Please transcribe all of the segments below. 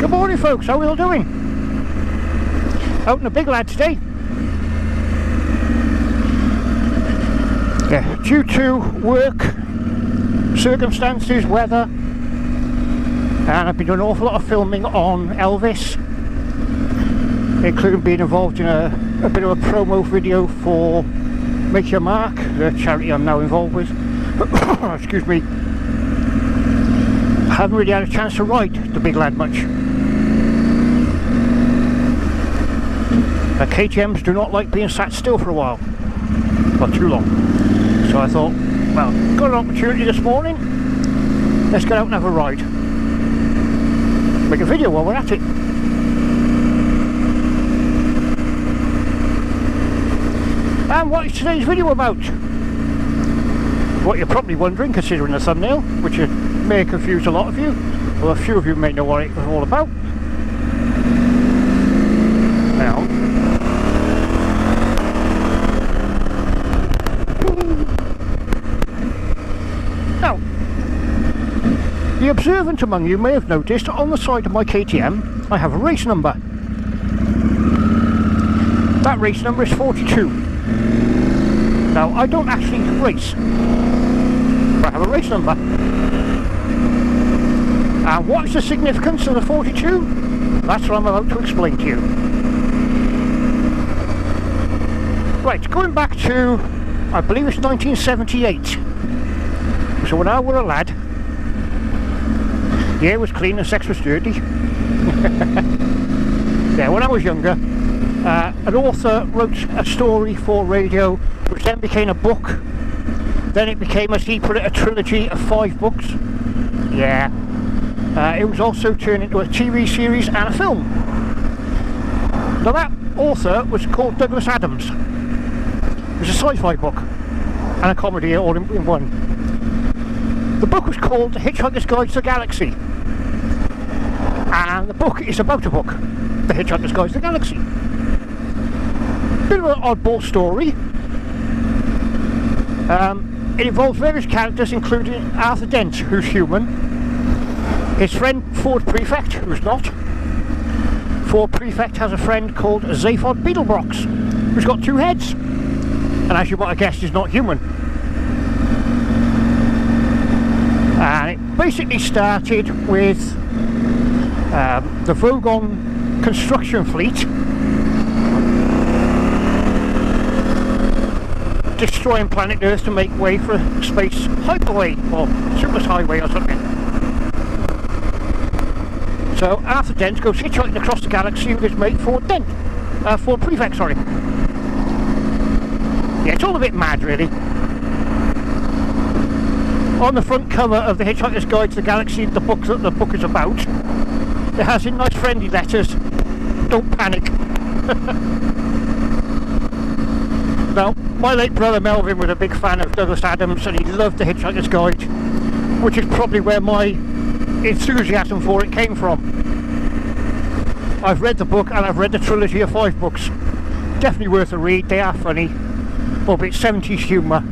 Good morning folks, how are we all doing? Out in the big lad today. Yeah, due to work, circumstances, weather, and I've been doing an awful lot of filming on Elvis, including being involved in a bit of a promo video for Make Your Mark, the charity I'm now involved with. Excuse me. I haven't really had a chance to ride the big lad much. KTMs do not like being sat still for a while, not too long. So I thought, well, got an opportunity this morning, let's get out and have a ride. Make a video while we're at it. And what is today's video about? What you're probably wondering, considering the thumbnail, which may confuse a lot of you, well, a few of you may know what it was all about. Now, the observant among you may have noticed on the side of my KTM I have a race number. That race number is 42. Now, I don't actually race, but I have a race number. And what is the significance of the 42? That's what I'm about to explain to you. Right, going back to, I believe it's 1978. So when I was a lad, the air was clean and sex was dirty. Yeah, when I was younger, an author wrote a story for radio, which then became a book. Then it became, as he put it, a trilogy of 5 books. Yeah. It was also turned into a TV series and a film. Now that author was called Douglas Adams. It was a sci-fi book and a comedy all in one. The book was called The Hitchhiker's Guide to the Galaxy. And the book is about a book, The Hitchhiker's Guide to the Galaxy. Bit of an oddball story. It involves various characters, including Arthur Dent, who's human, his friend Ford Prefect, who's not. Ford Prefect has a friend called Zaphod Beetlebrox, who's got 2 heads, and as you might have guessed, is not human. And it basically started with the Vogon construction fleet destroying planet Earth to make way for a space hyperway, or super highway or something. So Arthur Dent goes hitchhiking across the galaxy with his mate Ford Prefect, sorry. Yeah, it's all a bit mad really. On the front cover of the Hitchhiker's Guide to the Galaxy, the book that the book is about, it has in nice friendly letters, "Don't panic." Now, my late brother Melvin was a big fan of Douglas Adams and he loved the Hitchhiker's Guide, which is probably where my enthusiasm for it came from. I've read the book and I've read the trilogy of 5 books. Definitely worth a read, they are funny, albeit 70s humour.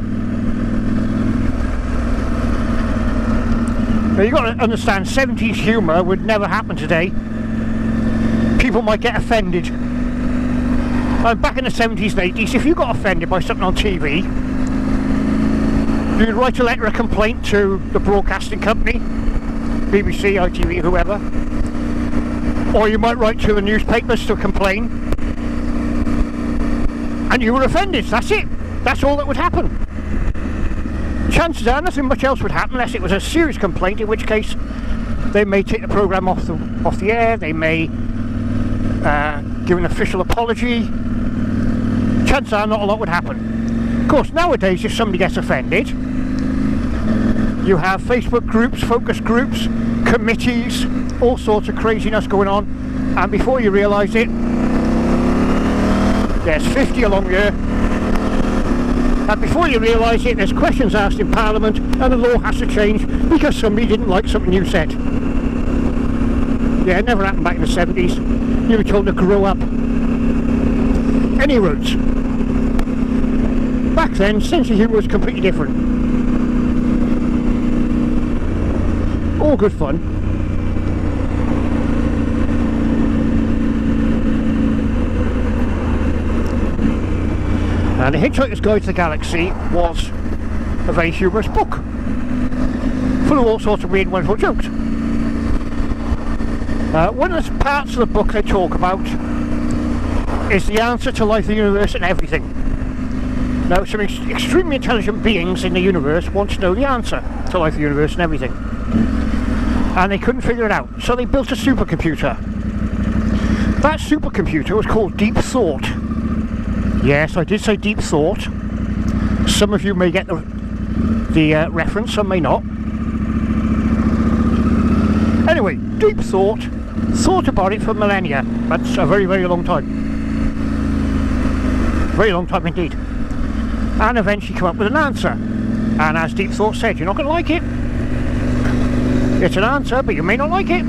Now you've got to understand, 70s humour would never happen today. People might get offended. Back in the 70s and 80s, if you got offended by something on TV, you'd write a letter of complaint to the broadcasting company, BBC, ITV, whoever, or you might write to the newspapers to complain, and you were offended. That's it. That's all that would happen. Chances are nothing much else would happen unless it was a serious complaint, in which case they may take the programme off the air, they may give an official apology. Chances are not a lot would happen. Of course, nowadays if somebody gets offended, you have Facebook groups, focus groups, committees, all sorts of craziness going on, and before you realise it, there's 50 along here, and before you realise it, there's questions asked in Parliament and the law has to change because somebody didn't like something you said. Yeah, it never happened back in the 70s. You were told to grow up. Any roads. Back then, sense of humour was completely different. All good fun. Now, The Hitchhiker's Guide to the Galaxy was a very humorous book, full of all sorts of weird and wonderful jokes. One of the parts of the book they talk about is the answer to life, the universe and everything. Now, some extremely intelligent beings in the universe want to know the answer to life, the universe and everything. And they couldn't figure it out, so they built a supercomputer. That supercomputer was called Deep Thought. Yes, I did say Deep Thought. Some of you may get the reference, some may not. Anyway, Deep Thought thought about it for millennia. That's a very, very long time. Very long time indeed. And eventually come up with an answer. And as Deep Thought said, you're not going to like it. It's an answer, but you may not like it.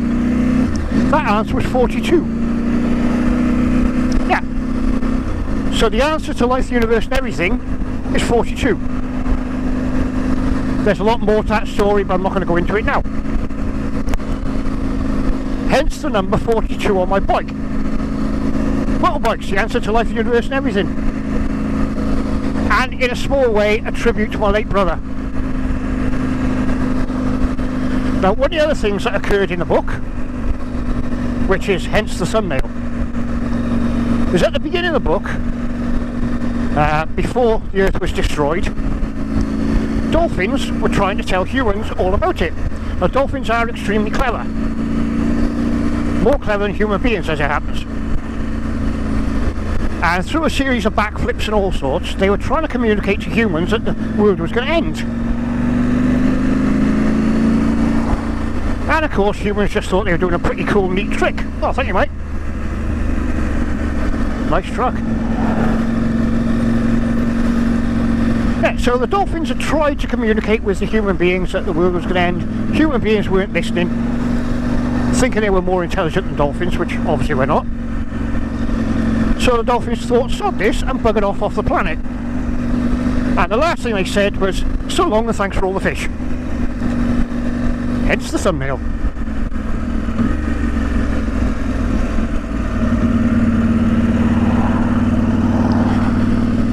That answer was 42. Yeah. So the answer to life, the universe and everything is 42. There's a lot more to that story, but I'm not going to go into it now. Hence the number 42 on my bike. Motorbike's the answer to life, the universe and everything. And in a small way, a tribute to my late brother. Now, one of the other things that occurred in the book, which is hence the thumbnail, is at the beginning of the book, before the Earth was destroyed, dolphins were trying to tell humans all about it. Now, dolphins are extremely clever. More clever than human beings, as it happens. And through a series of backflips and all sorts, they were trying to communicate to humans that the world was going to end. And of course, humans just thought they were doing a pretty cool, neat trick. Oh, thank you, mate. Nice truck. Yeah, so the dolphins had tried to communicate with the human beings that the world was going to end. Human beings weren't listening, thinking they were more intelligent than dolphins, which obviously we're not. So the dolphins thought, sod this, and buggered off the planet. And the last thing they said was, so long and thanks for all the fish. Hence the thumbnail.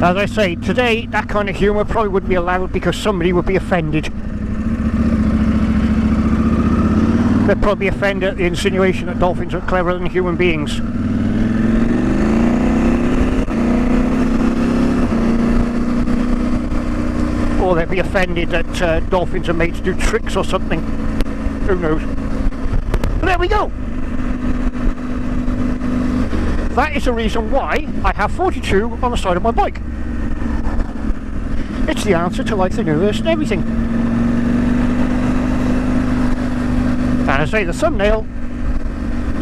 As I say, today that kind of humour probably wouldn't be allowed because somebody would be offended. They'd probably be offended at the insinuation that dolphins are cleverer than human beings. Or they'd be offended that dolphins are made to do tricks or something. Who knows? But there we go. That is the reason why I have 42 on the side of my bike. It's the answer to life, the universe and everything. And I say the thumbnail,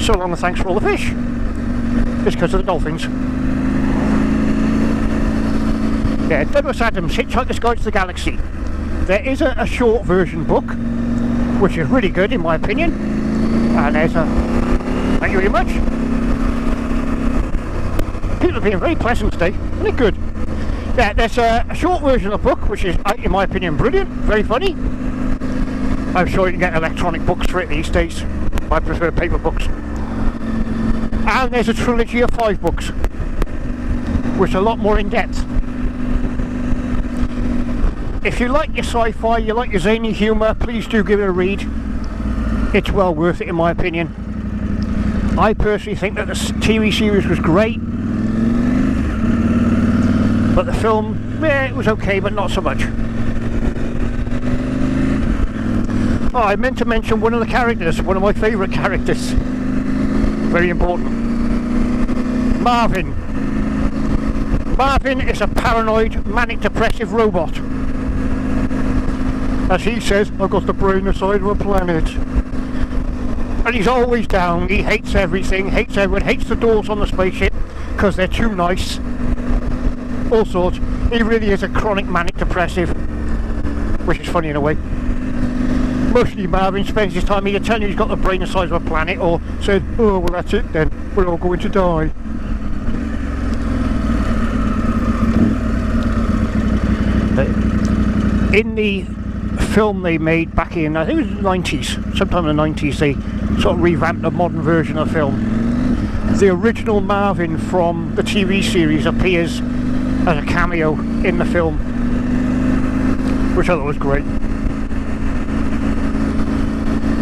so long and thanks for all the fish. It's because of the dolphins. Yeah, Douglas Adams, Hitchhiker's Guide to the Galaxy. There is a short version book, which is really good in my opinion. And there's a... Thank you very much. People are being very pleasant today, isn't it good? Yeah, there's a short version of the book, which is, in my opinion, brilliant, very funny. I'm sure you can get electronic books for it these days. I prefer paper books. And there's a trilogy of 5 books, which are a lot more in depth. If you like your sci-fi, you like your zany humour, please do give it a read. It's well worth it in my opinion. I personally think that the TV series was great, but the film, yeah, it was okay, but not so much. Oh, I meant to mention one of the characters, one of my favourite characters. Very important. Marvin. Marvin is a paranoid, manic depressive robot. As he says, I've got the brain the size of a planet. And he's always down, he hates everything, hates everyone, hates the doors on the spaceship because they're too nice. All sorts. He really is a chronic manic depressive, which is funny in a way. Mostly Marvin spends his time either telling you he's got the brain the size of a planet or said, oh well that's it then, we're all going to die. In the film they made back in, I think it was the 90s, sometime in the 90s, they sort of revamped a modern version of the film. The original Marvin from the TV series appears as a cameo in the film, which I thought was great.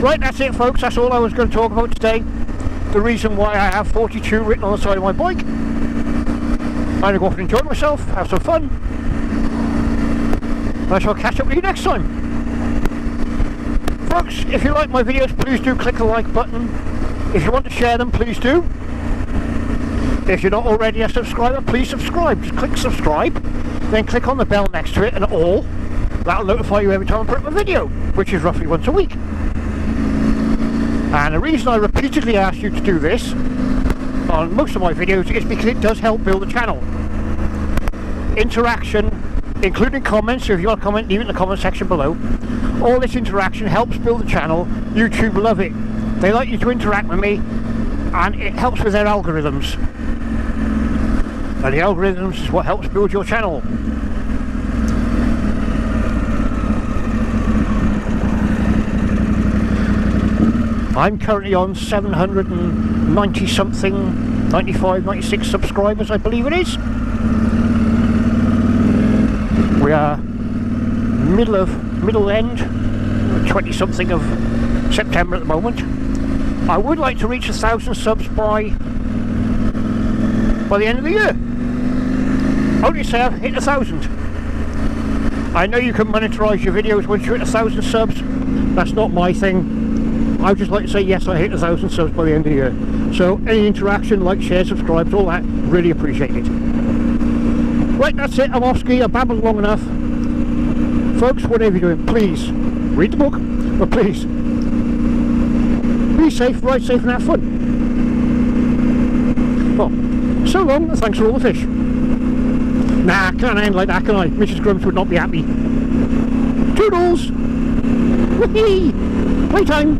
Right, that's it folks, that's all I was going to talk about today. The reason why I have 42 written on the side of my bike. I'm going to go off and enjoy myself, have some fun. And I shall catch up with you next time. Folks, if you like my videos, please do click the like button. If you want to share them, please do. If you're not already a subscriber, please subscribe. Just click subscribe, then click on the bell next to it and all. That'll notify you every time I put up a video, which is roughly once a week. And the reason I repeatedly ask you to do this on most of my videos is because it does help build the channel. Interaction, including comments, so if you want to comment, leave it in the comment section below. All this interaction helps build the channel. YouTube love it. They like you to interact with me, and it helps with their algorithms. And the algorithms is what helps build your channel. I'm currently on 790 something, 95, 96 subscribers I believe it is. We are middle end, 20 something of September at the moment. I would like to reach 1,000 subs by the end of the year. Only say I've hit 1,000. I know you can monetize your videos once you hit 1,000 subs. That's not my thing. I would just like to say yes, I hit 1,000 subs by the end of the year. So any interaction, like, share, subscribe, all that, really appreciate it. Right, that's it. I'm off ski. I've babbled long enough. Folks, whatever you're doing, please read the book, but please be safe, ride safe, and have fun. Well, so long, and thanks for all the fish. Nah, can't end like that, can I? Mrs. Grumps would not be happy. Toodles! Whee! Playtime!